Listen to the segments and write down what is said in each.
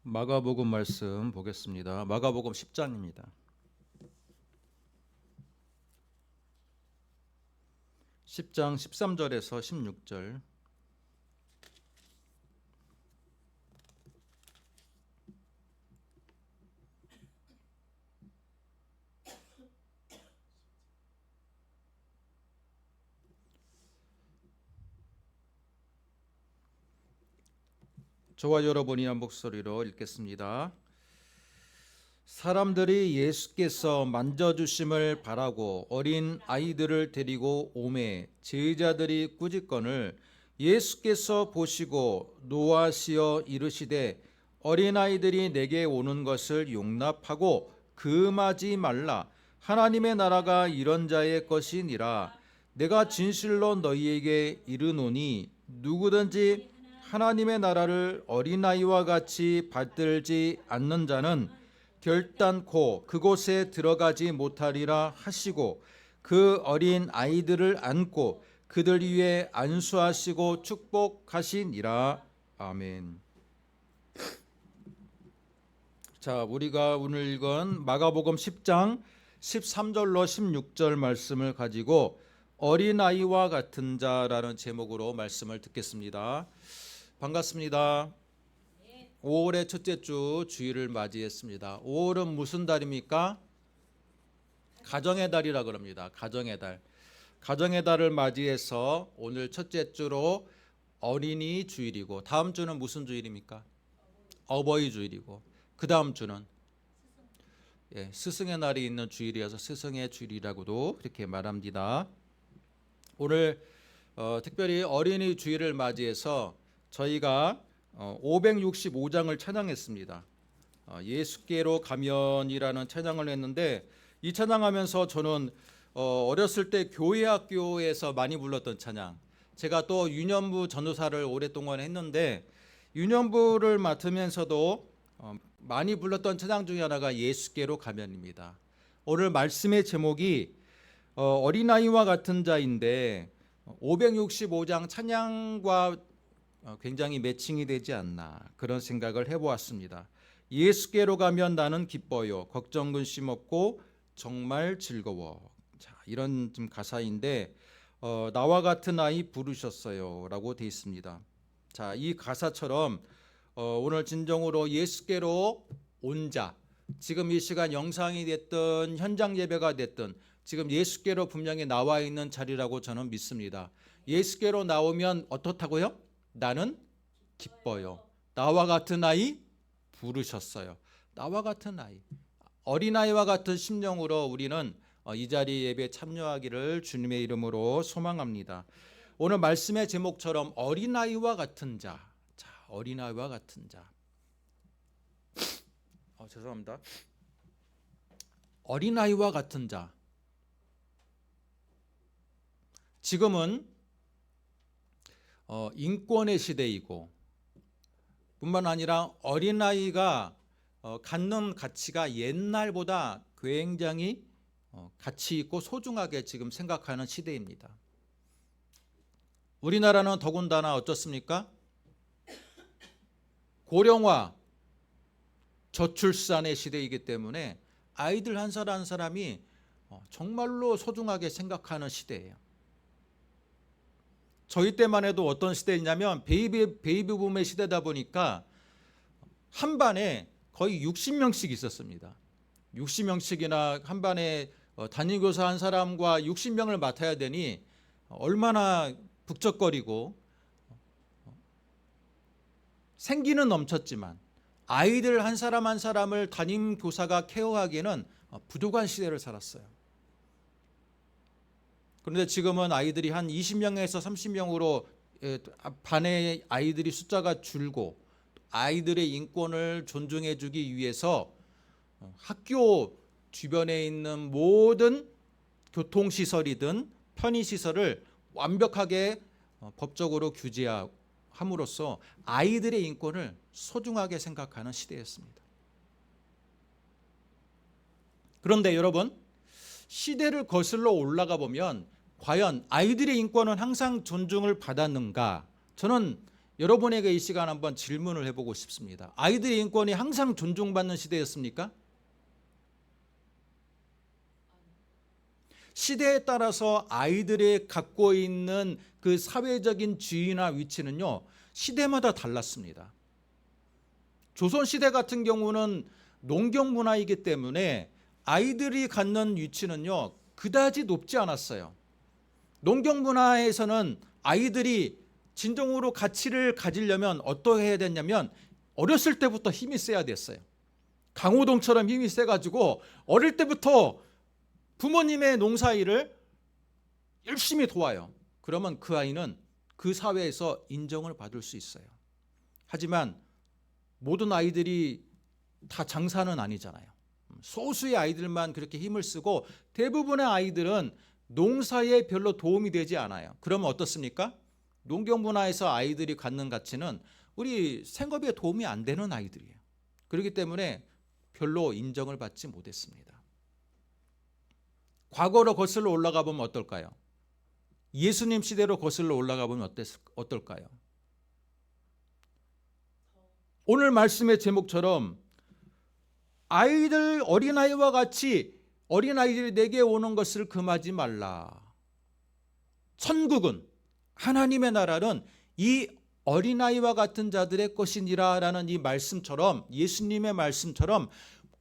마가복음 말씀 보겠습니다. 마가복음 10장입니다. 10장 13절에서 16절. 저와 여러분이 한 목소리로 읽겠습니다. 사람들이 예수께서 만져주심을 바라고 어린 아이들을 데리고 오매 제자들이 꾸짖거늘 예수께서 보시고 노하시어 이르시되 어린아이들이 내게 오는 것을 용납하고 금하지 말라. 하나님의 나라가 이런 자의 것이니라. 내가 진실로 너희에게 이르노니 누구든지 하나님의 나라를 어린아이와 같이 받들지 않는 자는 결단코 그곳에 들어가지 못하리라 하시고 그 어린 아이들을 안고 그들 위에 안수하시고 축복하시니라. 아멘. 자, 우리가 오늘 읽은 마가복음 10장 13절로 16절 말씀을 가지고 어린아이와 같은 자라는 제목으로 말씀을 듣겠습니다. 반갑습니다. 5월의 첫째 주 주일을 맞이했습니다. 5월은 무슨 달입니까? 가정의 달이라 그럽니다. 가정의 달. 가정의 달을 맞이해서 오늘 첫째 주로 어린이 주일이고 다음 주는 무슨 주일입니까? 어버이 주일이고 그 다음 주는 스승의 날이 있는 주일이어서 스승의 주일이라고도 그렇게 말합니다. 오늘 특별히 어린이 주일을 맞이해서 저희가 565장을 찬양했습니다. 예수께로 가면이라는 찬양을 했는데 이 찬양하면서 저는 어렸을 때 교회 학교에서 많이 불렀던 찬양, 제가 또 유년부 전도사를 오랫동안 했는데 유년부를 맡으면서도 많이 불렀던 찬양 중에 하나가 예수께로 가면입니다. 오늘 말씀의 제목이 어린아이와 같은 자인데 565장 찬양과 굉장히 매칭이 되지 않나 그런 생각을 해보았습니다. 예수께로 가면 나는 기뻐요. 걱정 근심 없고 정말 즐거워. 자, 이런 좀 가사인데 나와 같은 아이 부르셨어요 라고 되어 있습니다. 자, 이 가사처럼 오늘 진정으로 예수께로 온 자, 지금 이 시간 영상이 됐든 현장 예배가 됐든 지금 예수께로 분명히 나와 있는 자리라고 저는 믿습니다. 예수께로 나오면 어떻다고요? 나는 기뻐요. 나와 같은 아이 부르셨어요. 나와 같은 아이, 어린아이와 같은 심령으로 우리는 이 자리 예배에 참여하기를 주님의 이름으로 소망합니다. 오늘 말씀의 제목처럼 어린아이와 같은 자. 자, 어린아이와 같은 자. 죄송합니다. 어린아이와 같은 자. 지금은 인권의 시대이고 뿐만 아니라 어린아이가 갖는 가치가 옛날보다 굉장히 가치 있고 소중하게 지금 생각하는 시대입니다. 우리나라는 더군다나 어떻습니까? 고령화, 저출산의 시대이기 때문에 아이들 한 사람 한 사람이 정말로 소중하게 생각하는 시대예요. 저희 때만 해도 어떤 시대였냐면 베이비붐의 시대다 보니까 한 반에 거의 60명씩 있었습니다. 60명씩이나 한 반에 담임교사 한 사람과 60명을 맡아야 되니 얼마나 북적거리고 생기는 넘쳤지만 아이들 한 사람 한 사람을 담임교사가 케어하기에는 부족한 시대를 살았어요. 그런데 지금은 아이들이 한 20명에서 30명으로 반의 아이들이 숫자가 줄고 아이들의 인권을 존중해 주기 위해서 학교 주변에 있는 모든 교통시설이든 편의시설을 완벽하게 법적으로 규제함으로써 아이들의 인권을 소중하게 생각하는 시대였습니다. 그런데 여러분, 시대를 거슬러 올라가 보면 과연 아이들의 인권은 항상 존중을 받았는가? 저는 여러분에게 이 시간 한번 질문을 해보고 싶습니다. 아이들의 인권이 항상 존중받는 시대였습니까? 시대에 따라서 아이들이 갖고 있는 그 사회적인 지위나 위치는요, 시대마다 달랐습니다. 조선시대 같은 경우는 농경 문화이기 때문에 아이들이 갖는 위치는요, 그다지 높지 않았어요. 농경 문화에서는 아이들이 진정으로 가치를 가지려면 어떻게 해야 됐냐면 어렸을 때부터 힘이 세야 됐어요. 강호동처럼 힘이 세가지고 어릴 때부터 부모님의 농사일을 열심히 도와요. 그러면 그 아이는 그 사회에서 인정을 받을 수 있어요. 하지만 모든 아이들이 다 장사는 아니잖아요. 소수의 아이들만 그렇게 힘을 쓰고 대부분의 아이들은 농사에 별로 도움이 되지 않아요. 그러면 어떻습니까? 농경 문화에서 아이들이 갖는 가치는 우리 생업에 도움이 안 되는 아이들이에요. 그렇기 때문에 별로 인정을 받지 못했습니다. 과거로 거슬러 올라가 보면 어떨까요? 예수님 시대로 거슬러 올라가 보면 어떨까요? 오늘 말씀의 제목처럼 아이들 어린아이와 같이 어린아이들이 내게 오는 것을 금하지 말라. 천국은 하나님의 나라는 이 어린아이와 같은 자들의 것이니라 라는 이 말씀처럼 예수님의 말씀처럼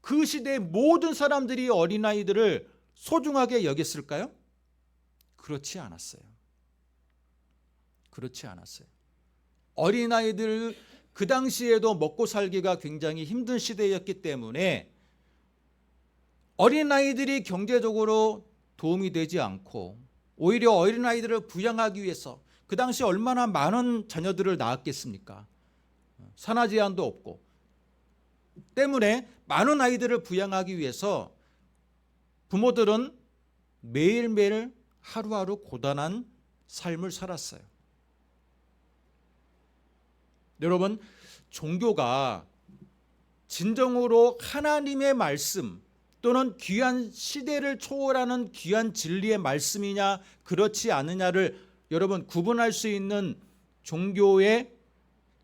그 시대의 모든 사람들이 어린아이들을 소중하게 여겼을까요? 그렇지 않았어요. 그렇지 않았어요. 어린아이들 그 당시에도 먹고 살기가 굉장히 힘든 시대였기 때문에 어린아이들이 경제적으로 도움이 되지 않고 오히려 어린아이들을 부양하기 위해서 그 당시 얼마나 많은 자녀들을 낳았겠습니까? 산하 제한도 없고 때문에 많은 아이들을 부양하기 위해서 부모들은 매일매일 하루하루 고단한 삶을 살았어요. 여러분, 종교가 진정으로 하나님의 말씀 또는 귀한 시대를 초월하는 귀한 진리의 말씀이냐 그렇지 않느냐를 여러분 구분할 수 있는 종교의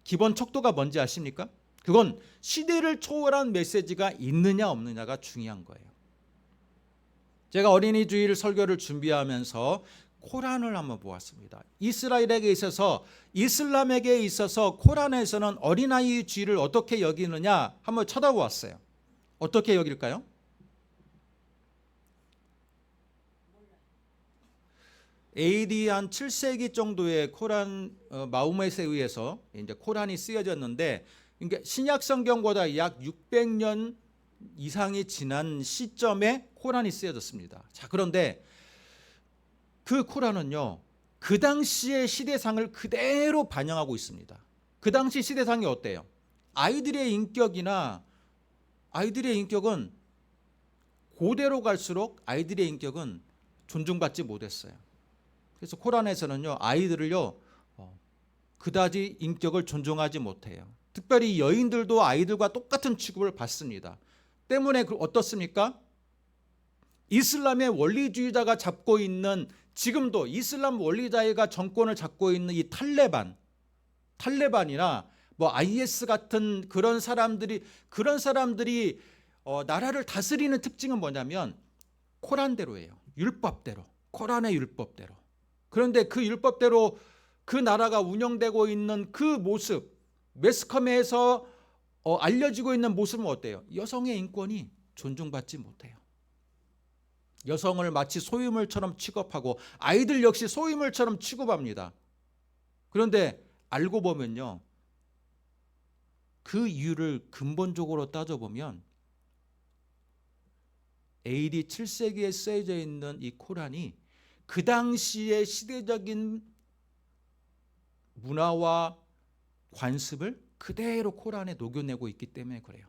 기본 척도가 뭔지 아십니까? 그건 시대를 초월한 메시지가 있느냐 없느냐가 중요한 거예요. 제가 어린이 주일 설교를 준비하면서 코란을 한번 보았습니다. 이스라엘에게 있어서 이슬람에게 있어서 코란에서는 어린아이 주일을 어떻게 여기느냐 한번 쳐다보았어요. 어떻게 여길까요? AD 한 7세기 정도의 코란 마호멧에 의해서 이제 코란이 쓰여졌는데 그러니까 신약 성경보다 약 600년 이상이 지난 시점에 코란이 쓰여졌습니다. 자, 그런데 그 코란은요, 그 당시의 시대상을 그대로 반영하고 있습니다. 그 당시 시대상이 어때요? 아이들의 인격은 고대로 갈수록 아이들의 인격은 존중받지 못했어요. 그래서 코란에서는요, 아이들을요, 그다지 인격을 존중하지 못해요. 특별히 여인들도 아이들과 똑같은 취급을 받습니다. 때문에 어떻습니까? 이슬람의 원리주의자가 잡고 있는 지금도 이슬람 원리주의가 정권을 잡고 있는 이 탈레반이나 뭐 IS 같은 그런 사람들이 나라를 다스리는 특징은 뭐냐면 코란대로예요. 율법대로, 코란의 율법대로. 그런데 그 율법대로 그 나라가 운영되고 있는 그 모습, 매스컴에서 알려지고 있는 모습은 어때요? 여성의 인권이 존중받지 못해요. 여성을 마치 소유물처럼 취급하고 아이들 역시 소유물처럼 취급합니다. 그런데 알고 보면요, 그 이유를 근본적으로 따져보면 AD 7세기에 쓰여져 있는 이 코란이 그 당시의 시대적인 문화와 관습을 그대로 코란에 녹여내고 있기 때문에 그래요.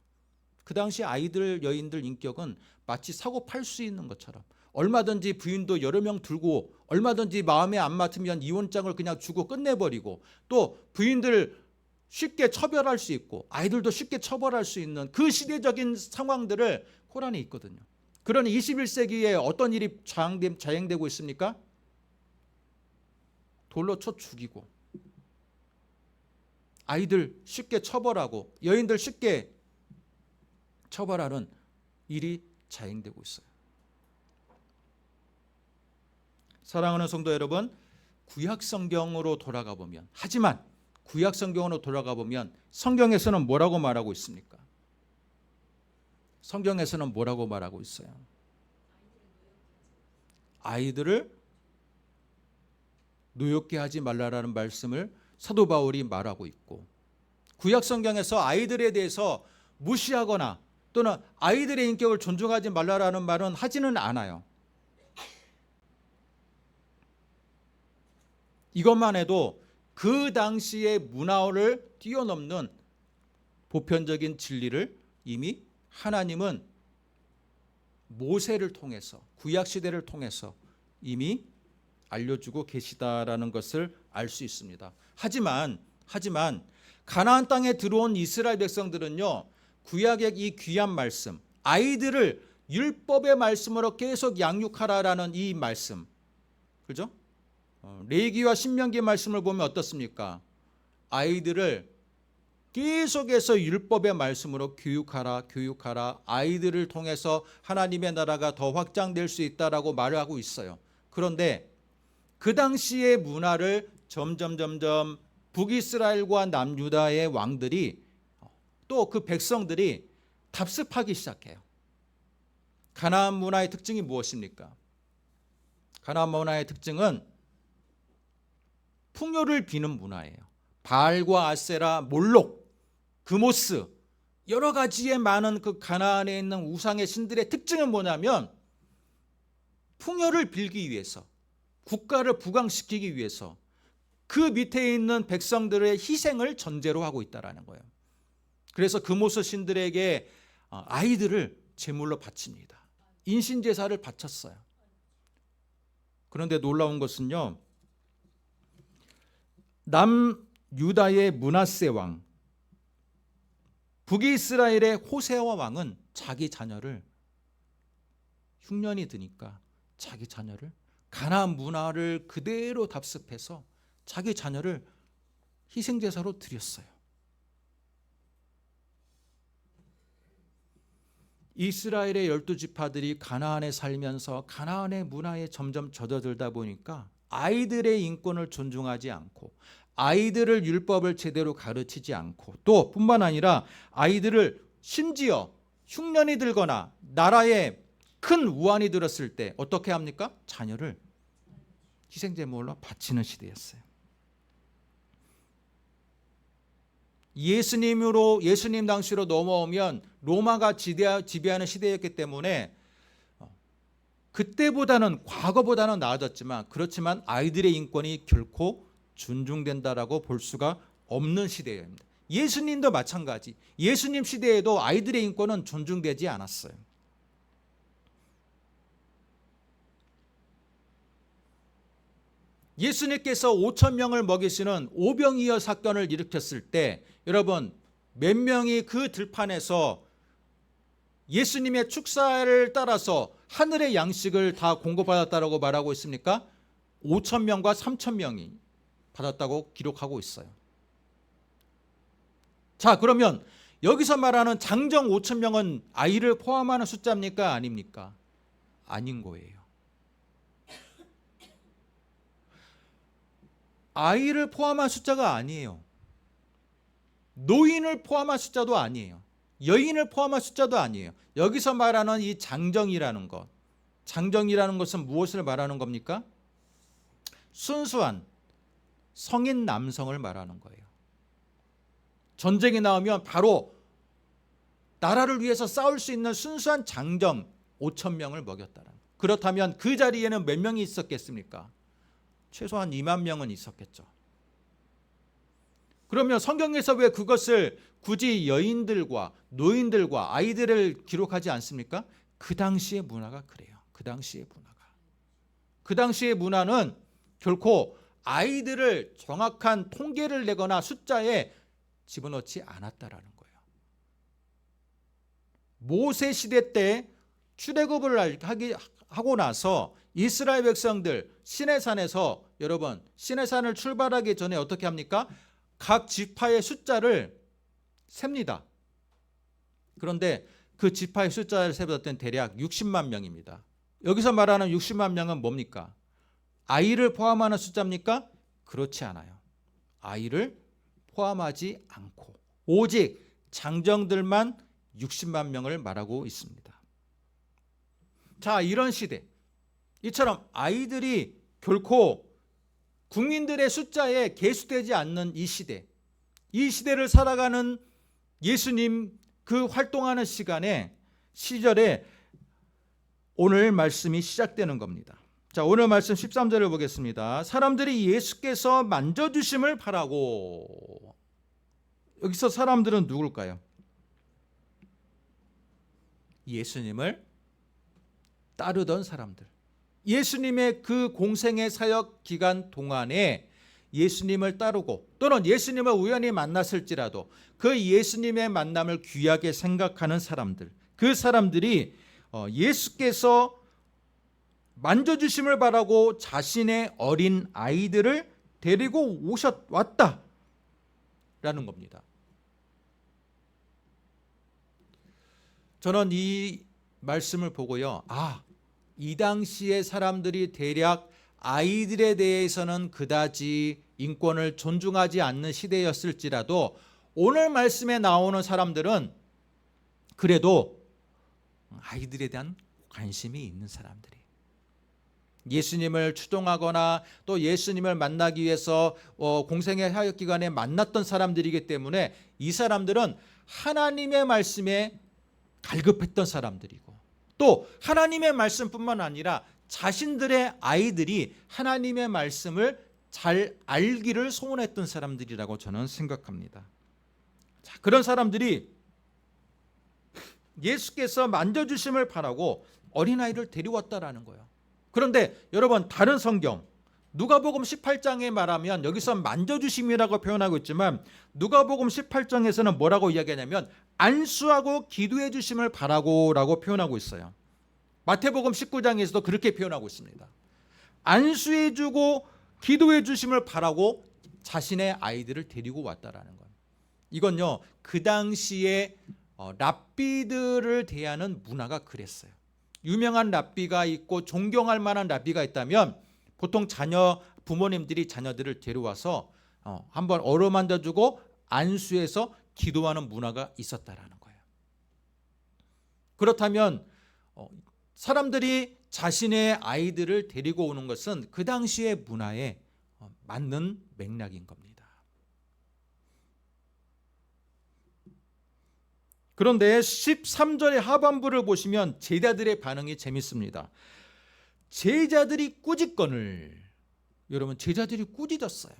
그 당시 아이들, 여인들 인격은 마치 사고 팔 수 있는 것처럼 얼마든지 부인도 여러 명 두고 얼마든지 마음에 안 맡으면 이혼장을 그냥 주고 끝내버리고 또 부인들 쉽게 처벌할 수 있고 아이들도 쉽게 처벌할 수 있는 그 시대적인 상황들을 코란에 있거든요. 그러니 21세기에 어떤 일이 자행되고 있습니까? 돌로 쳐 죽이고 아이들 쉽게 처벌하고 여인들 쉽게 처벌하는 일이 자행되고 있어요. 사랑하는 성도 여러분, 구약 성경으로 돌아가 보면, 하지만 구약 성경으로 돌아가 보면 성경에서는 뭐라고 말하고 있습니까? 성경에서는 뭐라고 말하고 있어요? 아이들을 노엽게 하지 말라라는 말씀을 사도 바울이 말하고 있고, 구약 성경에서 아이들에 대해서 무시하거나 또는 아이들의 인격을 존중하지 말라라는 말은 하지는 않아요. 이것만 해도 그 당시의 문화를 뛰어넘는 보편적인 진리를 이미 하나님은 모세를 통해서, 구약 시대를 통해서 이미 알려주고 계시다라는 것을 알 수 있습니다. 하지만 가나안 땅에 들어온 이스라엘 백성들은요, 구약의 이 귀한 말씀, 아이들을 율법의 말씀으로 계속 양육하라라는 이 말씀, 그죠? 레위기와 신명기 말씀을 보면 어떻습니까? 아이들을 계속해서 율법의 말씀으로 교육하라. 아이들을 통해서 하나님의 나라가 더 확장될 수 있다라고 말을 하고 있어요. 그런데 그 당시의 문화를 점점 북이스라엘과 남유다의 왕들이, 또 그 백성들이 답습하기 시작해요. 가나안 문화의 특징이 무엇입니까? 가나안 문화의 특징은 풍요를 비는 문화예요. 바알과 아세라, 몰록, 그모스, 여러 가지의 많은 그 가나안에 있는 우상의 신들의 특징은 뭐냐면 풍요를 빌기 위해서, 국가를 부강시키기 위해서 그 밑에 있는 백성들의 희생을 전제로 하고 있다는 거예요. 그래서 그모스 신들에게 아이들을 제물로 바칩니다. 인신제사를 바쳤어요. 그런데 놀라운 것은요, 남유다의 므낫세 왕, 북이스라엘의 호세아 왕은 자기 자녀를, 흉년이 드니까 자기 자녀를 가나안 문화를 그대로 답습해서 자기 자녀를 희생제사로 드렸어요. 이스라엘의 12지파들이 가나안에 살면서 가나안의 문화에 점점 젖어들다 보니까 아이들의 인권을 존중하지 않고, 아이들을 율법을 제대로 가르치지 않고, 또 뿐만 아니라 아이들을 심지어 흉년이 들거나 나라에 큰 우환이 들었을 때 어떻게 합니까? 자녀를 희생제물로 바치는 시대였어요. 예수님 당시로 넘어오면 로마가 지배하는 시대였기 때문에 그때보다는, 과거보다는 나아졌지만, 그렇지만 아이들의 인권이 결코 존중된다라고 볼 수가 없는 시대입니다. 예수님도 마찬가지. 예수님 시대에도 아이들의 인권은 존중되지 않았어요. 예수님께서 5,000명을 먹이시는 오병이어 사건을 일으켰을 때, 여러분, 몇 명이 그 들판에서 예수님의 축사를 따라서 하늘의 양식을 다 공급받았다고 말하고 있습니까? 5,000명과 3,000명이 받았다고 기록하고 있어요. 자, 그러면 여기서 말하는 장정 5,000명은 아이를 포함하는 숫자입니까? 아닙니까? 아닌 거예요. 아이를 포함한 숫자가 아니에요. 노인을 포함한 숫자도 아니에요. 여인을 포함한 숫자도 아니에요. 여기서 말하는 이 장정이라는 것, 장정이라는 것은 무엇을 말하는 겁니까? 순수한 성인 남성을 말하는 거예요. 전쟁이 나오면 바로 나라를 위해서 싸울 수 있는 순수한 장정 5,000명을 먹였다는. 그렇다면 그 자리에는 몇 명이 있었겠습니까? 최소한 2만 명은 있었겠죠. 그러면 성경에서 왜 그것을 굳이 여인들과 노인들과 아이들을 기록하지 않습니까? 그 당시의 문화가 그래요. 그 당시의 문화가. 그 당시의 문화는 결코 아이들을 정확한 통계를 내거나 숫자에 집어넣지 않았다라는 거예요. 모세 시대 때 출애굽을 하고 나서 이스라엘 백성들 시내산에서, 여러분, 시내산을 출발하기 전에 어떻게 합니까? 각 지파의 숫자를 셉니다. 그런데 그 지파의 숫자를 세봤을 땐 대략 60만 명입니다. 여기서 말하는 60만 명은 뭡니까? 아이를 포함하는 숫자입니까? 그렇지 않아요. 아이를 포함하지 않고 오직 장정들만 60만 명을 말하고 있습니다. 자, 이런 시대, 이처럼 아이들이 결코 국민들의 숫자에 계수되지 않는 이 시대를 살아가는 예수님 그 활동하는 시절에 오늘 말씀이 시작되는 겁니다. 자, 오늘 말씀 13절을 보겠습니다. 사람들이 예수께서 만져주심을 바라고. 여기서 사람들은 누굴까요? 예수님을 따르던 사람들. 예수님의 그 공생의 사역 기간 동안에 예수님을 따르고 또는 예수님을 우연히 만났을지라도 그 예수님의 만남을 귀하게 생각하는 사람들, 그 사람들이 예수께서 만져주심을 바라고 자신의 어린 아이들을 데리고 왔다라는 겁니다. 저는 이 말씀을 보고요, 이 당시의 사람들이 대략 아이들에 대해서는 그다지 인권을 존중하지 않는 시대였을지라도 오늘 말씀에 나오는 사람들은 그래도 아이들에 대한 관심이 있는 사람들이, 예수님을 추종하거나 또 예수님을 만나기 위해서 공생의 사역 기간에 만났던 사람들이기 때문에 이 사람들은 하나님의 말씀에 갈급했던 사람들이고 또 하나님의 말씀뿐만 아니라 자신들의 아이들이 하나님의 말씀을 잘 알기를 소원했던 사람들이라고 저는 생각합니다. 자, 그런 사람들이 예수께서 만져주심을 바라고 어린아이를 데려왔다라는 거예요. 그런데 여러분, 다른 성경 누가복음 18장에 말하면 여기서 만져주심이라고 표현하고 있지만 누가복음 18장에서는 뭐라고 이야기하냐면 안수하고 기도해 주심을 바라고 라고 표현하고 있어요. 마태복음 19장에서도 그렇게 표현하고 있습니다. 안수해 주고 기도해 주심을 바라고 자신의 아이들을 데리고 왔다라는 것. 이건요, 그 당시에 랍비들을 대하는 문화가 그랬어요. 유명한 랍비가 있고 존경할 만한 랍비가 있다면 보통 부모님들이 자녀들을 데려와서 한번 어루만져주고 안수해서 기도하는 문화가 있었다라는 거예요. 그렇다면 사람들이 자신의 아이들을 데리고 오는 것은 그 당시의 문화에 맞는 맥락인 겁니다. 그런데 13절의 하반부를 보시면 제자들의 반응이 재밌습니다. 제자들이 꾸짖거늘. 여러분, 제자들이 꾸짖었어요.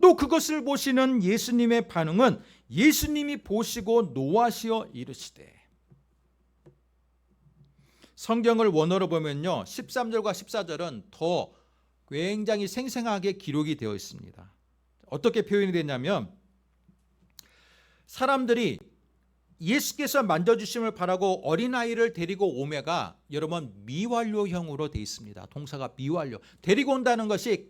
또 그것을 보시는 예수님의 반응은 예수님이 보시고 노하시어 이르시되. 성경을 원어로 보면요, 13절과 14절은 더 굉장히 생생하게 기록이 되어 있습니다. 어떻게 표현이 됐냐면 사람들이 예수께서 만져주심을 바라고 어린아이를 데리고 오매가 여러분 미완료형으로 되어 있습니다. 동사가 미완료. 데리고 온다는 것이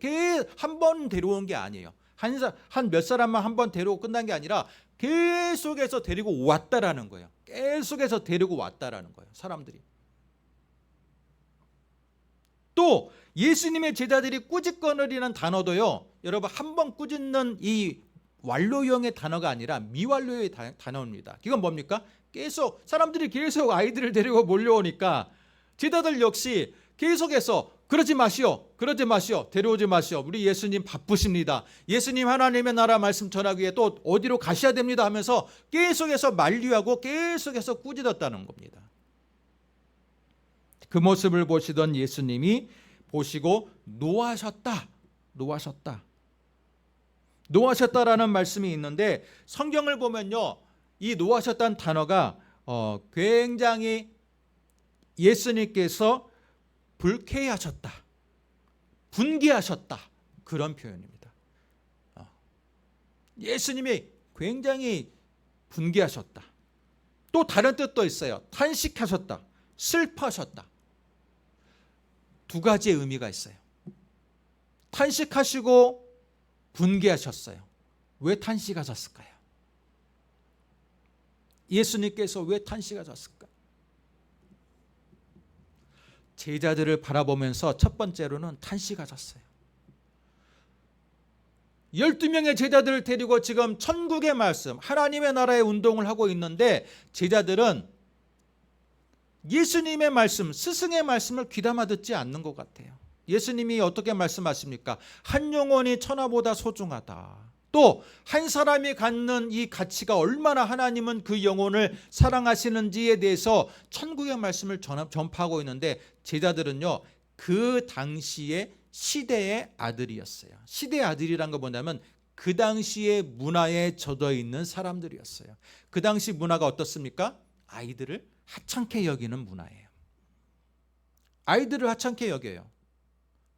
한 번 데려온 게 아니에요. 한 몇 사람만 한 번 데리고 끝난 게 아니라 계속해서 데리고 왔다라는 거예요. 계속해서 데리고 왔다라는 거예요. 사람들이. 또 예수님의 제자들이 꾸짖거늘이라는 단어도요, 여러분 한 번 꾸짖는 이 완료형의 단어가 아니라 미완료의 단어입니다. 이건 뭡니까? 사람들이 계속 아이들을 데리고 몰려오니까 제자들 역시 계속해서 그러지 마시오, 데려오지 마시오. 우리 예수님 바쁘십니다. 예수님 하나님의 나라 말씀 전하기 위해 또 어디로 가셔야 됩니다 하면서 계속해서 만류하고 계속해서 꾸짖었다는 겁니다. 그 모습을 보시던 예수님이 보시고 노하셨다라는 말씀이 있는데 성경을 보면요, 이 노하셨다는 단어가 굉장히 예수님께서 불쾌하셨다, 분개하셨다, 그런 표현입니다. 예수님이 굉장히 분개하셨다. 또 다른 뜻도 있어요. 탄식하셨다, 슬퍼하셨다. 두 가지의 의미가 있어요. 탄식하시고 분개하셨어요. 왜 탄식하셨을까요? 예수님께서 왜 탄식하셨을까? 제자들을 바라보면서 첫 번째로는 탄식하셨어요. 12명의 제자들을 데리고 지금 천국의 말씀, 하나님의 나라의 운동을 하고 있는데 제자들은 예수님의 말씀, 스승의 말씀을 귀담아 듣지 않는 것 같아요. 예수님이 어떻게 말씀하십니까? 한 영혼이 천하보다 소중하다. 또 한 사람이 갖는 이 가치가 얼마나 하나님은 그 영혼을 사랑하시는지에 대해서 천국의 말씀을 전파하고 있는데 제자들은요, 그 당시의 시대의 아들이었어요. 시대의 아들이란 거 뭐냐면 그 당시의 문화에 젖어 있는 사람들이었어요. 그 당시 문화가 어떻습니까? 아이들을 하찮게 여기는 문화예요. 아이들을 하찮게 여겨요.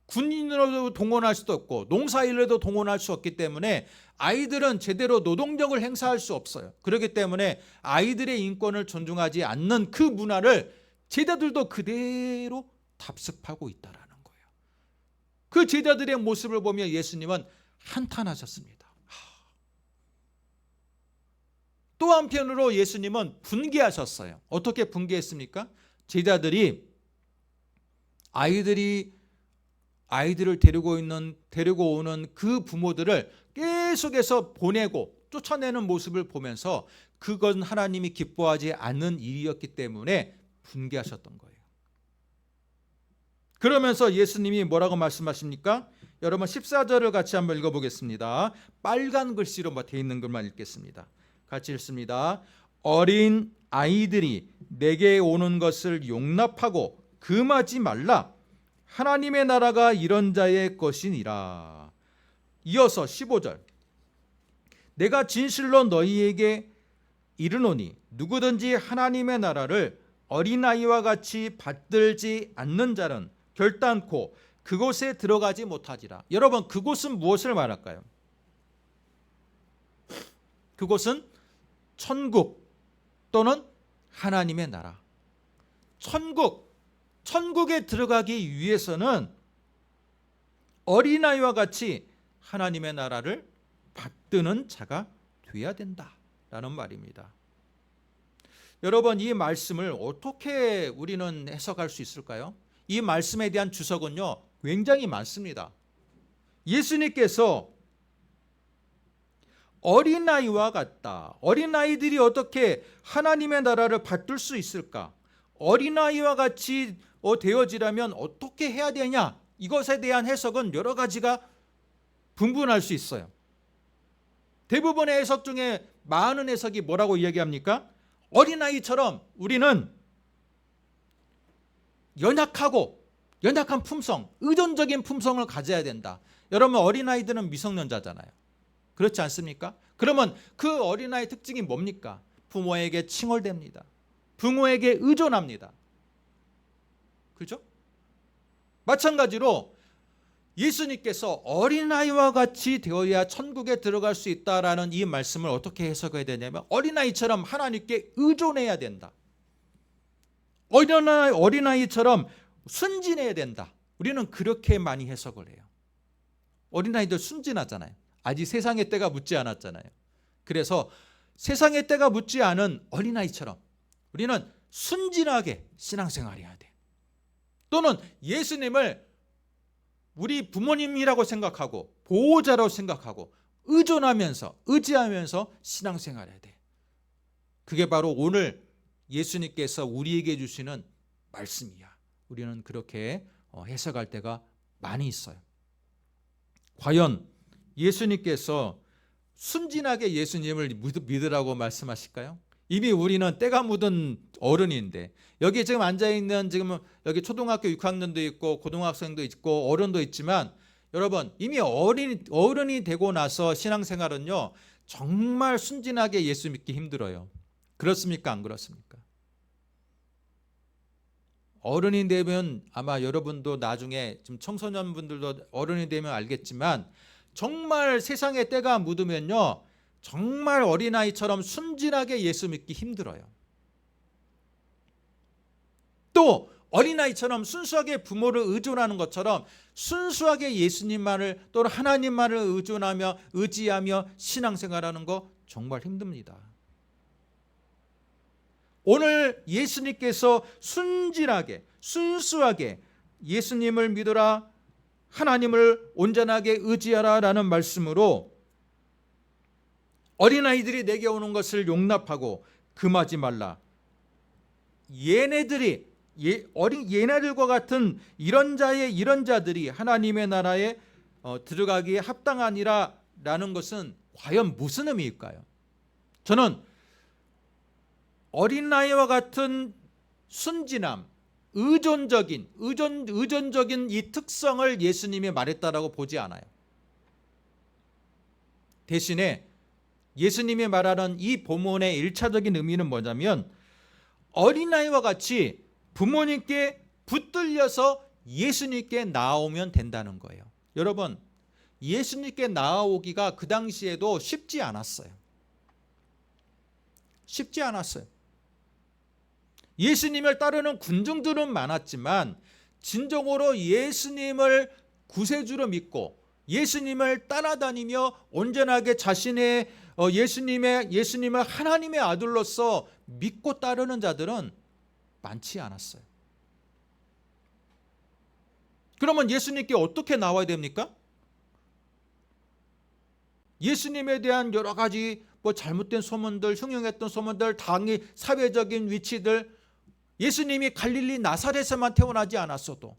군인으로도 동원할 수도 없고 농사일로도 동원할 수 없기 때문에 아이들은 제대로 노동력을 행사할 수 없어요. 그렇기 때문에 아이들의 인권을 존중하지 않는 그 문화를 제자들도 그대로 답습하고 있다라는 거예요. 그 제자들의 모습을 보며 예수님은 한탄하셨습니다. 또 한편으로 예수님은 분개하셨어요. 어떻게 분개했습니까? 제자들이 아이들을 데리고 오는 그 부모들을 계속해서 보내고 쫓아내는 모습을 보면서 그건 하나님이 기뻐하지 않는 일이었기 때문에 분개하셨던 거예요. 그러면서 예수님이 뭐라고 말씀하십니까? 여러분 14절을 같이 한번 읽어보겠습니다. 빨간 글씨로 되어 있는 것만 읽겠습니다. 같이 읽습니다. 어린 아이들이 내게 오는 것을 용납하고 금하지 말라. 하나님의 나라가 이런 자의 것이니라. 이어서 15절. 내가 진실로 너희에게 이르노니 누구든지 하나님의 나라를 어린아이와 같이 받들지 않는 자는 결단코 그곳에 들어가지 못하지라. 여러분, 그곳은 무엇을 말할까요? 그곳은 천국 또는 하나님의 나라. 천국에 들어가기 위해서는 어린아이와 같이 하나님의 나라를 받드는 자가 돼야 된다라는 말입니다. 여러분, 이 말씀을 어떻게 우리는 해석할 수 있을까요? 이 말씀에 대한 주석은요, 굉장히 많습니다. 예수님께서 어린아이와 같다. 어린아이들이 어떻게 하나님의 나라를 받들 수 있을까? 어린아이와 같이 되어지려면 어떻게 해야 되냐? 이것에 대한 해석은 여러 가지가 분분할 수 있어요. 대부분의 해석 중에 많은 해석이 뭐라고 이야기합니까? 어린아이처럼 우리는 연약한 품성, 의존적인 품성을 가져야 된다. 여러분, 어린아이들은 미성년자잖아요. 그렇지 않습니까? 그러면 그 어린아이의 특징이 뭡니까? 부모에게 칭얼댑니다. 부모에게 의존합니다. 그렇죠? 마찬가지로 예수님께서 어린아이와 같이 되어야 천국에 들어갈 수 있다라는 이 말씀을 어떻게 해석해야 되냐면 어린아이처럼 하나님께 의존해야 된다. 어린아이처럼 순진해야 된다. 우리는 그렇게 많이 해석을 해요. 어린아이들 순진하잖아요. 아직 세상의 때가 묻지 않았잖아요. 그래서 세상의 때가 묻지 않은 어린아이처럼 우리는 순진하게 신앙생활해야 돼. 또는 예수님을 우리 부모님이라고 생각하고 보호자라고 생각하고 의지하면서 신앙생활해야 돼. 그게 바로 오늘 예수님께서 우리에게 주시는 말씀이야. 우리는 그렇게 해석할 때가 많이 있어요. 과연 예수님께서 순진하게 예수님을 믿으라고 말씀하실까요? 이미 우리는 때가 묻은 어른인데 여기 지금 앉아있는 지금 여기 초등학교 6학년도 있고 고등학생도 있고 어른도 있지만 여러분 이미 어른이 되고 나서 신앙생활은요 정말 순진하게 예수 믿기 힘들어요. 그렇습니까? 안 그렇습니까? 어른이 되면 아마 여러분도 나중에 지금 청소년분들도 어른이 되면 알겠지만 정말 세상에 때가 묻으면요 정말 어린아이처럼 순진하게 예수 믿기 힘들어요. 또 어린아이처럼 순수하게 부모를 의존하는 것처럼 순수하게 예수님만을 또는 하나님만을 의지하며 신앙생활하는 거 정말 힘듭니다. 오늘 예수님께서 순진하게 순수하게 예수님을 믿어라, 하나님을 온전하게 의지하라 라는 말씀으로 어린아이들이 내게 오는 것을 용납하고 금하지 말라. 얘네들과 같은 이런 자들이 하나님의 나라에 들어가기에 합당하니라 라는 것은 과연 무슨 의미일까요? 저는 어린아이와 같은 순진함, 의존적인 이 특성을 예수님이 말했다라고 보지 않아요. 대신에 예수님이 말하는 이 본문의 1차적인 의미는 뭐냐면 어린아이와 같이 부모님께 붙들려서 예수님께 나아오면 된다는 거예요. 여러분, 예수님께 나아오기가 그 당시에도 쉽지 않았어요. 쉽지 않았어요. 예수님을 따르는 군중들은 많았지만 진정으로 예수님을 구세주로 믿고 예수님을 따라다니며 온전하게 자신의 예수님을 하나님의 아들로서 믿고 따르는 자들은 많지 않았어요. 그러면 예수님께 어떻게 나와야 됩니까? 예수님에 대한 여러 가지 잘못된 소문들, 흉흉했던 소문들, 당의 사회적인 위치들, 예수님이 갈릴리 나사렛에만 태어나지 않았어도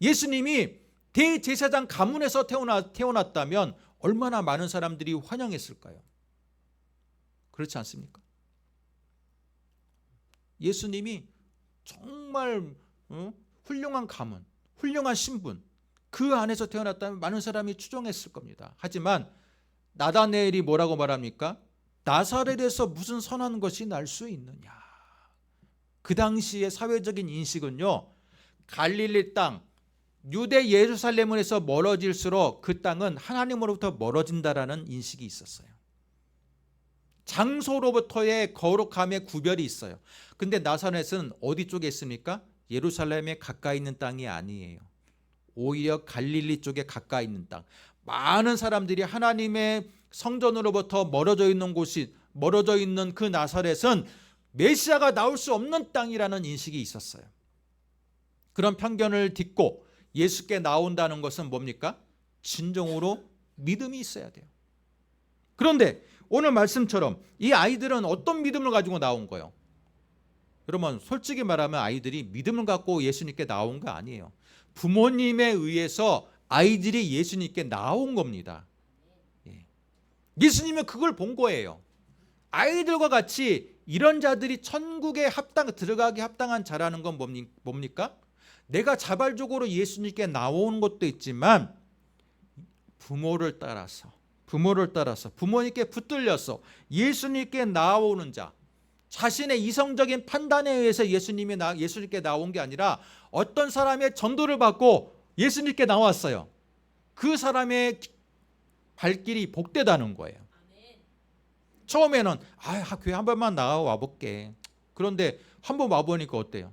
예수님이 대제사장 가문에서 태어났다면 얼마나 많은 사람들이 환영했을까요? 그렇지 않습니까? 예수님이 정말 훌륭한 가문, 훌륭한 신분, 그 안에서 태어났다면 많은 사람이 추종했을 겁니다. 하지만 나다네엘이 뭐라고 말합니까? 나사렛에서 무슨 선한 것이 날 수 있느냐. 그 당시의 사회적인 인식은요, 갈릴리 땅, 유대 예루살렘에서 멀어질수록 그 땅은 하나님으로부터 멀어진다라는 인식이 있었어요. 장소로부터의 거룩함의 구별이 있어요. 근데 나사렛은 어디 쪽에 있습니까? 예루살렘에 가까이 있는 땅이 아니에요. 오히려 갈릴리 쪽에 가까이 있는 땅. 많은 사람들이 하나님의 성전으로부터 멀어져 있는 그 나사렛은 메시아가 나올 수 없는 땅이라는 인식이 있었어요. 그런 편견을 딛고 예수께 나온다는 것은 뭡니까? 진정으로 믿음이 있어야 돼요. 그런데 오늘 말씀처럼 이 아이들은 어떤 믿음을 가지고 나온 거예요? 여러분, 솔직히 말하면 아이들이 믿음을 갖고 예수님께 나온 거 아니에요. 부모님에 의해서 아이들이 예수님께 나온 겁니다. 예수님은 그걸 본 거예요. 아이들과 같이 이런 자들이 천국에 들어가기 합당한 자라는 건 뭡니까? 내가 자발적으로 예수님께 나오는 것도 있지만 부모를 따라서 부모님께 붙들려서 예수님께 나오는 자, 자신의 이성적인 판단에 의해서 예수님께 나온 게 아니라 어떤 사람의 전도를 받고 예수님께 나왔어요. 그 사람의 발길이 복되다는 거예요. 처음에는 교회 한 번만 나와 볼게. 그런데 한 번 와보니까 어때요?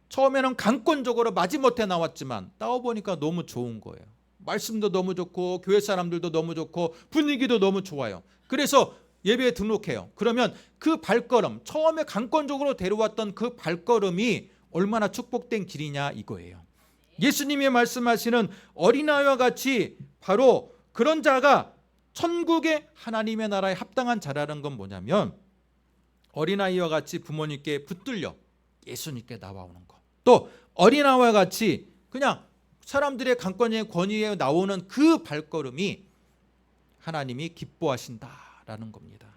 처음에는 강권적으로 마지못해 나왔지만 나와보니까 너무 좋은 거예요. 말씀도 너무 좋고 교회 사람들도 너무 좋고 분위기도 너무 좋아요. 그래서 예배에 등록해요. 그러면 그 발걸음, 처음에 강권적으로 데려왔던 그 발걸음이 얼마나 축복된 길이냐 이거예요. 예수님이 말씀하시는 어린아이와 같이 바로 그런 자가 천국의 하나님의 나라에 합당한 자라는 건 뭐냐면 어린아이와 같이 부모님께 붙들려 예수님께 나와오는 것. 또 어린아이와 같이 그냥 사람들의 강권의 권위에 나오는 그 발걸음이 하나님이 기뻐하신다라는 겁니다.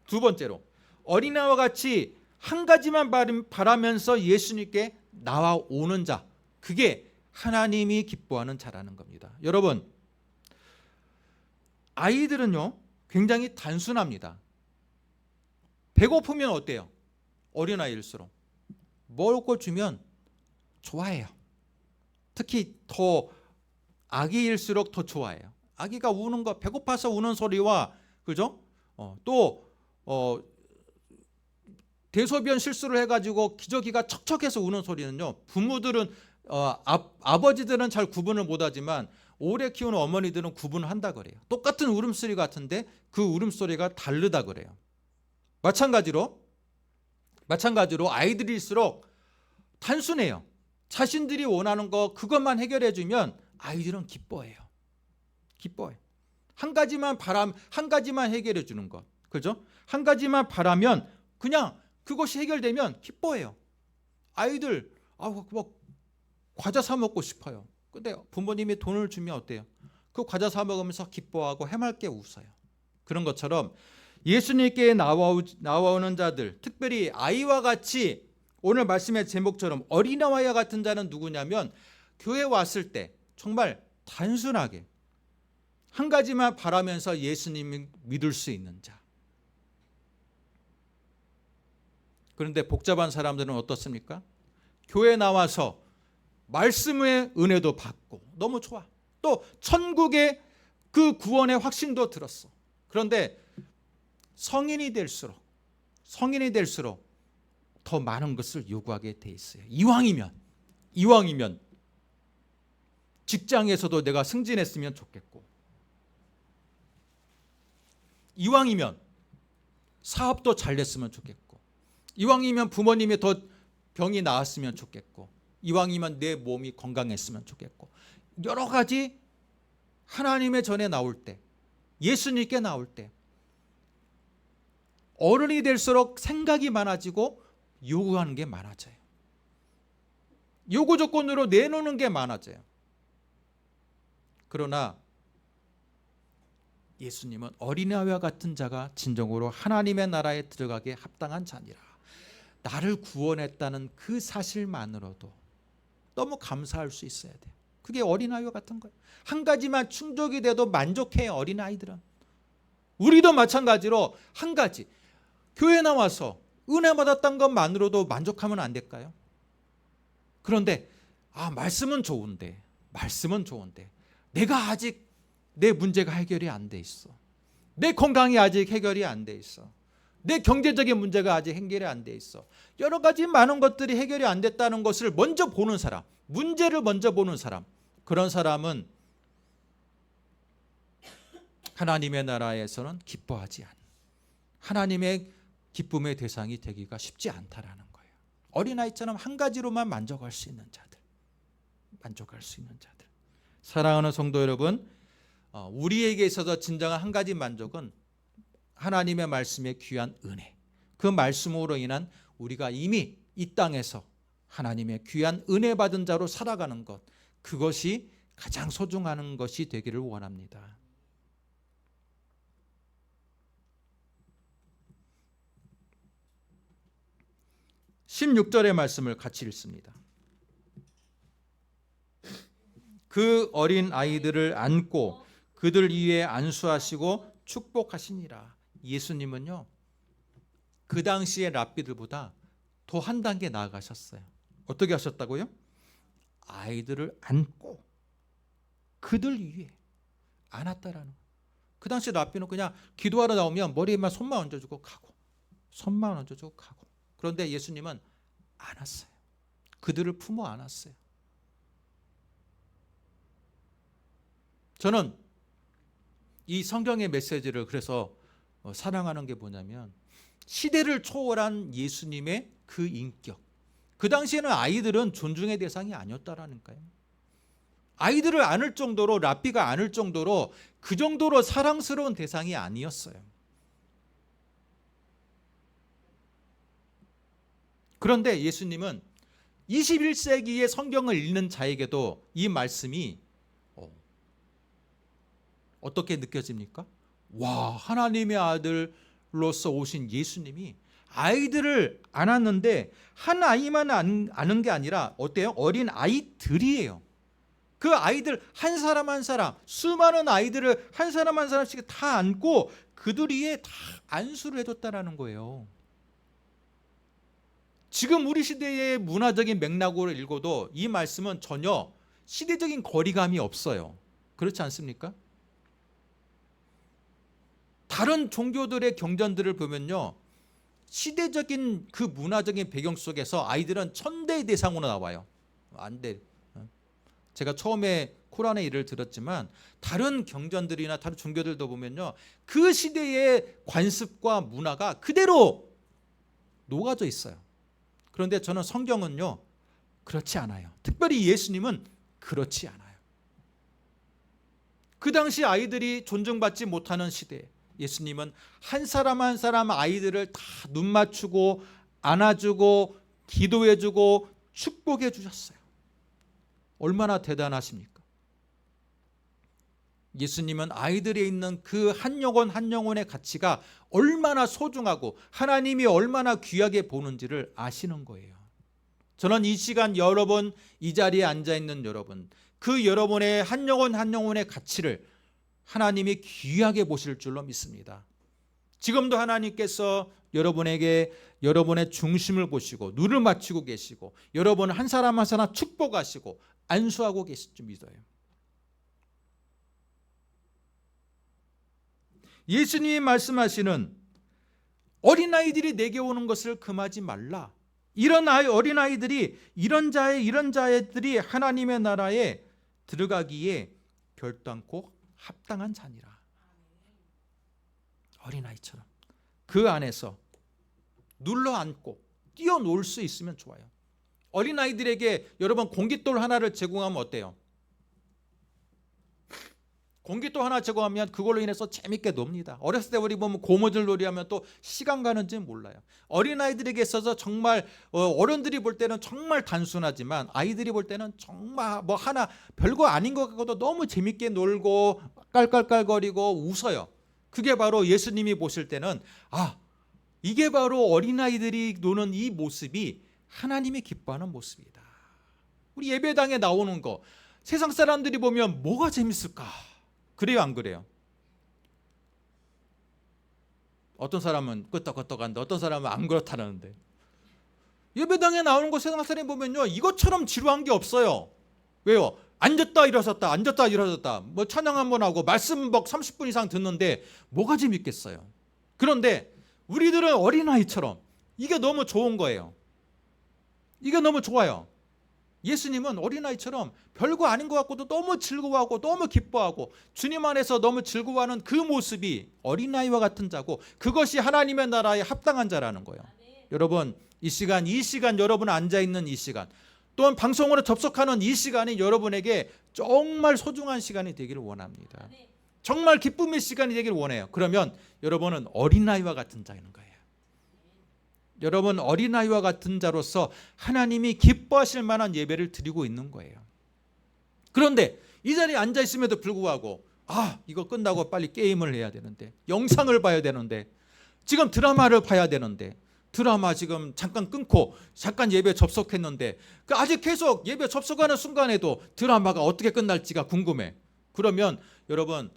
두 번째로 어린아이와 같이 한 가지만 바라면서 예수님께 나와오는 자, 그게 하나님이 기뻐하는 자라는 겁니다. 여러분, 아이들은요 굉장히 단순합니다. 배고프면 어때요? 어린아이일수록 먹을 걸 주면 좋아해요. 특히 더 아기일수록 더 좋아해요. 아기가 우는 거, 배고파서 우는 소리와 그죠? 또 대소변 실수를 해가지고 기저귀가 척척해서 우는 소리는요, 부모들은 아버지들은 잘 구분을 못하지만 오래 키우는 어머니들은 구분을 한다 그래요. 똑같은 울음소리 같은데 그 울음소리가 다르다 그래요. 마찬가지로 아이들일수록 단순해요. 자신들이 원하는 거 그것만 해결해 주면 아이들은 기뻐해요. 한 가지만 해결해 주는 것. 그죠? 한 가지만 바라면 그냥 그것이 해결되면 기뻐해요. 아이들 뭐 과자 사 먹고 싶어요. 근데 부모님이 돈을 주면 어때요? 그 과자 사 먹으면서 기뻐하고 해맑게 웃어요. 그런 것처럼 예수님께 나와오는 자들, 특별히 아이와 같이 오늘 말씀의 제목처럼 어린아이와 같은 자는 누구냐면 교회 왔을 때 정말 단순하게 한 가지만 바라면서 예수님을 믿을 수 있는 자. 그런데 복잡한 사람들은 어떻습니까? 교회 나와서 말씀의 은혜도 받고 너무 좋아. 또 천국의 그 구원의 확신도 들었어. 그런데 성인이 될수록 더 많은 것을 요구하게 돼 있어요. 이왕이면 직장에서도 내가 승진했으면 좋겠고, 이왕이면 사업도 잘 됐으면 좋겠고, 이왕이면 부모님이 더 병이 나았으면 좋겠고, 이왕이면 내 몸이 건강했으면 좋겠고, 여러 가지 하나님의 전에 나올 때, 예수님께 나올 때 어른이 될수록 생각이 많아지고 요구하는 게 많아져요. 요구 조건으로 내놓는 게 많아져요. 그러나 예수님은 어린아이와 같은 자가 진정으로 하나님의 나라에 들어가기에 합당한 자니라. 나를 구원했다는 그 사실만으로도 너무 감사할 수 있어야 돼요. 그게 어린아이와 같은 거예요. 한 가지만 충족이 돼도 만족해요. 어린아이들은. 우리도 마찬가지로 한 가지, 교회 나와서 은혜 받았던 것만으로도 만족하면 안 될까요? 그런데 말씀은 좋은데 내가 아직 내 문제가 해결이 안 돼 있어. 내 건강이 아직 해결이 안 돼 있어. 내 경제적인 문제가 아직 해결이 안 돼 있어. 여러 가지 많은 것들이 해결이 안 됐다는 것을 먼저 보는 사람, 문제를 먼저 보는 사람, 그런 사람은 하나님의 나라에서는 기뻐하지 않는, 하나님의 기쁨의 대상이 되기가 쉽지 않다라는 거예요. 어린아이처럼 한 가지로만 만족할 수 있는 자들. 사랑하는 성도 여러분, 우리에게 있어서 진정한 한 가지 만족은 하나님의 말씀의 귀한 은혜. 그 말씀으로 인한 우리가 이미 이 땅에서 하나님의 귀한 은혜 받은 자로 살아가는 것, 그것이 가장 소중한 것이 되기를 원합니다. (16절의) 말씀을 같이 읽습니다. 그 어린 아이들을 안고 그들 위에 안수하시고 축복하시니라. 예수님은요, 그 당시의 랍비들보다 더 한 단계 나아가셨어요. 어떻게 하셨다고요? 아이들을 안고 그들 위에 안았다라는 거예요. 그 당시 랍비는 그냥 기도하러 나오면 머리에만 손만 얹어주고 가고, 그런데 예수님은 안았어요. 그들을 품어 안았어요. 저는 이 성경의 메시지를 그래서 사랑하는 게 뭐냐면, 시대를 초월한 예수님의 그 인격. 그 당시에는 아이들은 존중의 대상이 아니었다라는 거예요. 아이들을 안을 정도로, 랍비가 안을 정도로, 그 정도로 사랑스러운 대상이 아니었어요. 그런데 예수님은 21세기의 성경을 읽는 자에게도 이 말씀이 어떻게 느껴집니까? 와, 하나님의 아들로서 오신 예수님이 아이들을 안았는데 한 아이만 안은 게 아니라 어때요? 어린 아이들이에요. 그 아이들 한 사람 한 사람, 수많은 아이들을 한 사람 한 사람씩 다 안고 그들 위에 다 안수를 해줬다라는 거예요. 지금 우리 시대의 문화적인 맥락으로 읽어도 이 말씀은 전혀 시대적인 거리감이 없어요. 그렇지 않습니까? 다른 종교들의 경전들을 보면요, 시대적인 그 문화적인 배경 속에서 아이들은 천대의 대상으로 나와요. 안 돼. 제가 처음에 코란의 일을 들었지만 다른 경전들이나 다른 종교들도 보면요, 그 시대의 관습과 문화가 그대로 녹아져 있어요. 그런데 저는 성경은요 그렇지 않아요. 특별히 예수님은 그렇지 않아요. 그 당시 아이들이 존중받지 못하는 시대에 예수님은 한 사람 한 사람 아이들을 다 눈 맞추고 안아주고 기도해주고 축복해 주셨어요. 얼마나 대단하십니까? 예수님은 아이들에 있는 그 한 영혼 한 영혼의 가치가 얼마나 소중하고 하나님이 얼마나 귀하게 보는지를 아시는 거예요. 저는 이 시간 여러분, 이 자리에 앉아있는 여러분, 그 여러분의 한 영혼 한 영혼의 가치를 하나님이 귀하게 보실 줄로 믿습니다. 지금도 하나님께서 여러분에게 여러분의 중심을 보시고 눈을 맞추고 계시고 여러분 한 사람 한 사람 축복하시고 안수하고 계실 줄 믿어요. 예수님이 말씀하시는 어린아이들이 내게 오는 것을 금하지 말라. 이런 어린아이들이 이런 자들이 하나님의 나라에 들어가기에 결단코 합당한 자니라. 어린아이처럼 그 안에서 눌러앉고 뛰어놀 수 있으면 좋아요. 어린아이들에게 여러분 공깃돌 하나를 제공하면 어때요? 공깃돌 하나 제공하면 그걸로 인해서 재밌게 놉니다. 어렸을 때 우리 보면 고무줄 놀이 하면 또 시간 가는지 몰라요. 어린아이들에게 있어서 정말 어른들이 볼 때는 정말 단순하지만 아이들이 볼 때는 정말 뭐 하나 별거 아닌 것 같고도 너무 재밌게 놀고 깔깔깔거리고 웃어요. 그게 바로 예수님이 보실 때는 이게 바로 어린아이들이 노는 이 모습이 하나님이 기뻐하는 모습이다. 우리 예배당에 나오는 거 세상 사람들이 보면 뭐가 재밌을까? 그래요, 안 그래요? 어떤 사람은 끄떡끄떡한데 어떤 사람은 안 그렇다는데 예배당에 나오는 거 세상 사람이 보면요 이것처럼 지루한 게 없어요. 왜요? 앉았다 일어섰다 앉았다 일어섰다 뭐 찬양 한번 하고 말씀 막 30분 이상 듣는데 뭐가 재밌겠어요? 그런데 우리들은 어린아이처럼 이게 너무 좋은 거예요. 이게 너무 좋아요. 예수님은 어린아이처럼 별거 아닌 것 같고도 너무 즐거워하고 너무 기뻐하고 주님 안에서 너무 즐거워하는 그 모습이 어린아이와 같은 자고 그것이 하나님의 나라에 합당한 자라는 거예요. 여러분 이 시간 여러분 앉아있는 이 시간 또한 방송으로 접속하는 이 시간이 여러분에게 정말 소중한 시간이 되기를 원합니다. 정말 기쁨의 시간이 되기를 원해요. 그러면 여러분은 어린아이와 같은 자인 거예요. 여러분 어린아이와 같은 자로서 하나님이 기뻐하실 만한 예배를 드리고 있는 거예요. 그런데 이 자리에 앉아있음에도 불구하고 이거 끝나고 빨리 게임을 해야 되는데 영상을 봐야 되는데 지금 드라마를 봐야 되는데 드라마 지금 잠깐 끊고 잠깐 예배 접속했는데 아직 계속 예배 접속하는 순간에도 드라마가 어떻게 끝날지가 궁금해. 그러면 여러분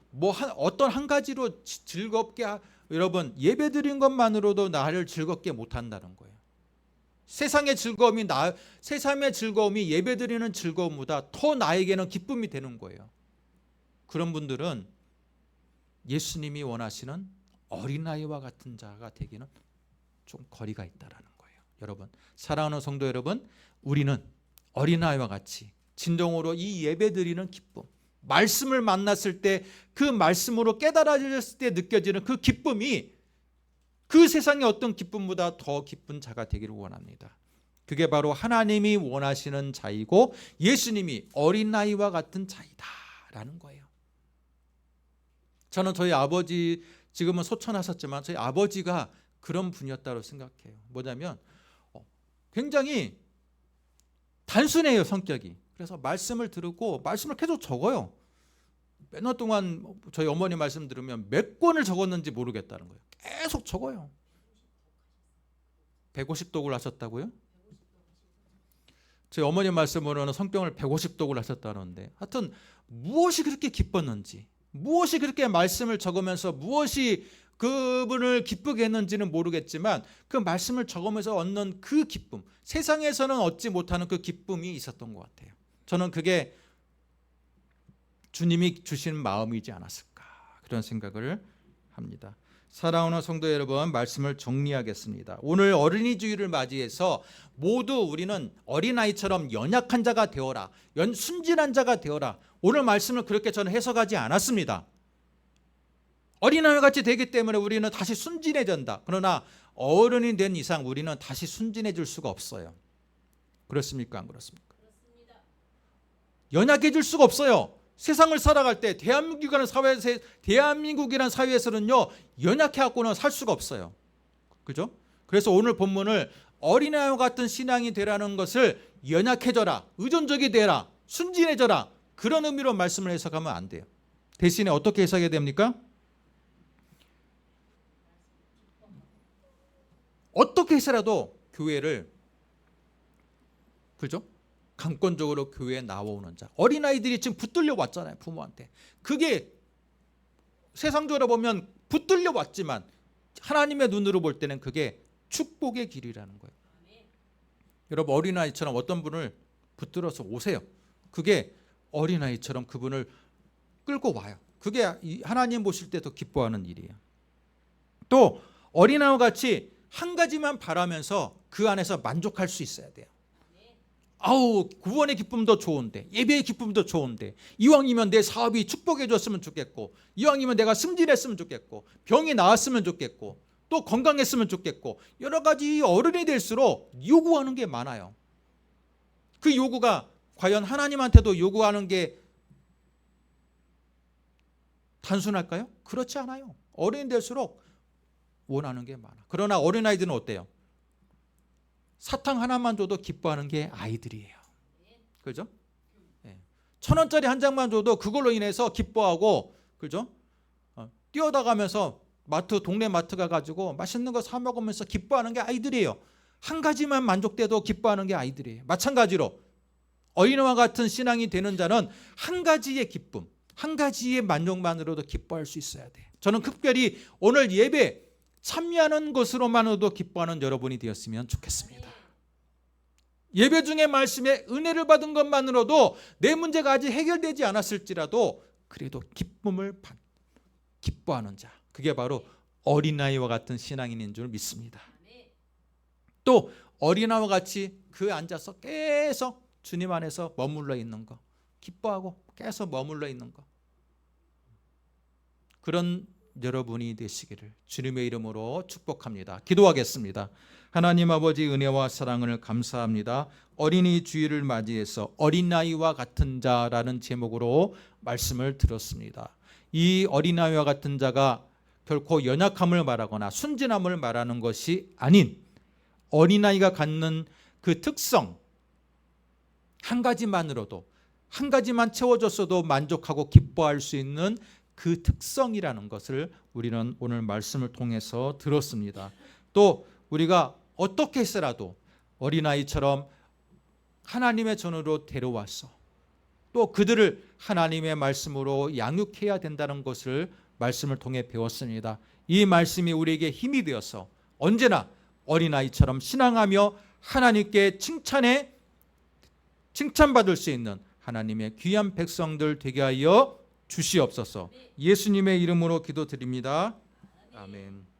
어떤 한 가지로 즐겁게 여러분 예배 드린 것만으로도 나를 즐겁게 못한다는 거예요. 세상의 즐거움이 예배 드리는 즐거움보다 더 나에게는 기쁨이 되는 거예요. 그런 분들은 예수님이 원하시는 어린아이와 같은 자가 되기는 좀 거리가 있다라는 거예요. 여러분 사랑하는 성도 여러분, 우리는 어린아이와 같이 진정으로 이 예배 드리는 기쁨, 말씀을 만났을 때 그 말씀으로 깨달아졌을 때 느껴지는 그 기쁨이 그 세상의 어떤 기쁨보다 더 기쁜 자가 되기를 원합니다. 그게 바로 하나님이 원하시는 자이고 예수님이 어린아이와 같은 자이다라는 거예요. 저는 저희 아버지 지금은 소천하셨지만 저희 아버지가 그런 분이었다고 생각해요. 뭐냐면 굉장히 단순해요, 성격이. 그래서 말씀을 들고 말씀을 계속 적어요. 몇 년 동안 저희 어머니 말씀 들으면 몇 권을 적었는지 모르겠다는 거예요. 계속 적어요. 150독을 하셨다고요? 저희 어머니 말씀으로는 성경을 150독을 하셨다는데 하여튼 무엇이 그렇게 기뻤는지, 무엇이 그렇게 말씀을 적으면서 무엇이 그분을 기쁘게 했는지는 모르겠지만 그 말씀을 적으면서 얻는 그 기쁨, 세상에서는 얻지 못하는 그 기쁨이 있었던 것 같아요. 저는 그게 주님이 주신 마음이지 않았을까 그런 생각을 합니다. 사랑하는 성도 여러분, 말씀을 정리하겠습니다. 오늘 어린이 주일을 맞이해서 모두 우리는 어린아이처럼 연약한 자가 되어라, 순진한 자가 되어라. 오늘 말씀을 그렇게 저는 해석하지 않았습니다. 어린아이 같이 되기 때문에 우리는 다시 순진해진다. 그러나 어른이 된 이상 우리는 다시 순진해질 수가 없어요. 그렇습니까? 안 그렇습니까? 연약해질 수가 없어요. 세상을 살아갈 때 대한민국이라는 사회에서는요, 연약해갖고는 살 수가 없어요. 그죠? 그래서 오늘 본문을 어린아이와 같은 신앙이 되라는 것을 연약해져라, 의존적이 되라, 순진해져라, 그런 의미로 말씀을 해석하면 안 돼요. 대신에 어떻게 해석해야 됩니까? 어떻게 해서라도 교회를, 그죠? 강권적으로 교회에 나와오는 자. 어린아이들이 지금 붙들려 왔잖아요, 부모한테. 그게 세상적으로 보면 붙들려 왔지만 하나님의 눈으로 볼 때는 그게 축복의 길이라는 거예요. 여러분, 어린아이처럼 어떤 분을 붙들어서 오세요. 그게 어린아이처럼 그분을 끌고 와요. 그게 하나님 보실 때 더 기뻐하는 일이에요. 또 어린아이와 같이 한 가지만 바라면서 그 안에서 만족할 수 있어야 돼요. 아우, 구원의 기쁨도 좋은데, 예배의 기쁨도 좋은데, 이왕이면 내 사업이 축복해줬으면 좋겠고, 이왕이면 내가 승진했으면 좋겠고, 병이 나았으면 좋겠고, 또 건강했으면 좋겠고, 여러 가지 어른이 될수록 요구하는 게 많아요. 그 요구가 과연 하나님한테도 요구하는 게 단순할까요? 그렇지 않아요. 어른이 될수록 원하는 게 많아. 그러나 어린아이들은 어때요? 사탕 하나만 줘도 기뻐하는 게 아이들이에요. 그죠? 1,000원짜리 한 장만 줘도 그걸로 인해서 기뻐하고, 그죠? 뛰어다가면서 동네 마트 가가지고 맛있는 거 사 먹으면서 기뻐하는 게 아이들이에요. 한 가지만 만족돼도 기뻐하는 게 아이들이에요. 마찬가지로 어린아이와 같은 신앙이 되는 자는 한 가지의 기쁨, 한 가지의 만족만으로도 기뻐할 수 있어야 돼. 저는 특별히 오늘 예배 참여하는 것으로만으로도 기뻐하는 여러분이 되었으면 좋겠습니다. 예배 중에 말씀에 은혜를 받은 것만으로도 내 문제가 아직 해결되지 않았을지라도 그래도 기뻐하는 자, 그게 바로 어린아이와 같은 신앙인인 줄 믿습니다. 또 어린아이와 같이 그 앉아서 계속 주님 안에서 머물러 있는 거, 기뻐하고 계속 머물러 있는 거, 그런 여러분이 되시기를 주님의 이름으로 축복합니다. 기도하겠습니다. 하나님 아버지, 은혜와 사랑을 감사합니다. 어린이 주일을 맞이해서 어린아이와 같은 자라는 제목으로 말씀을 들었습니다. 이 어린아이와 같은 자가 결코 연약함을 말하거나 순진함을 말하는 것이 아닌 어린아이가 갖는 그 특성, 한 가지만으로도, 한 가지만 채워줬어도 만족하고 기뻐할 수 있는 그 특성이라는 것을 우리는 오늘 말씀을 통해서 들었습니다. 또 우리가 어떻게 해서라도 어린아이처럼 하나님의 전으로 데려와서 또 그들을 하나님의 말씀으로 양육해야 된다는 것을 말씀을 통해 배웠습니다. 이 말씀이 우리에게 힘이 되어서 언제나 어린아이처럼 신앙하며 하나님께 칭찬받을 수 있는 하나님의 귀한 백성들 되게 하여 주시옵소서. 예수님의 이름으로 기도드립니다. 아멘.